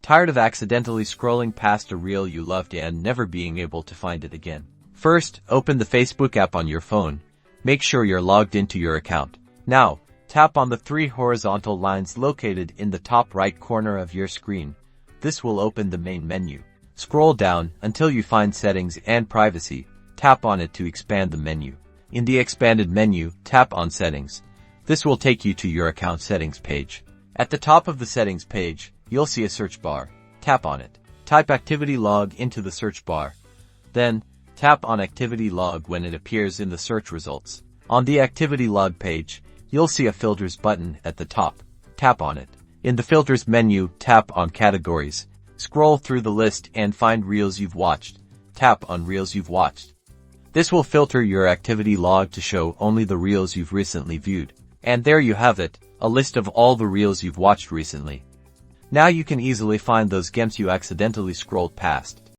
Tired of accidentally scrolling past a reel you loved and never being able to find it again? First, open the Facebook app on your phone. Make sure you're logged into your account. Now, tap on the three horizontal lines located in the top right corner of your screen. This will open the main menu. Scroll down until you find Settings and Privacy. Tap on it to expand the menu. In the expanded menu, tap on Settings. This will take you to your account settings page. At the top of the settings page, you'll see a search bar. Tap on it. Type Activity Log into the search bar. Then, tap on Activity Log when it appears in the search results. On the Activity Log page, you'll see a Filters button at the top. Tap on it. In the Filters menu, tap on Categories. Scroll through the list and find Reels you've watched. Tap on Reels you've watched. This will filter your activity log to show only the reels you've recently viewed. And there you have it, a list of all the reels you've watched recently. Now you can easily find those games you accidentally scrolled past.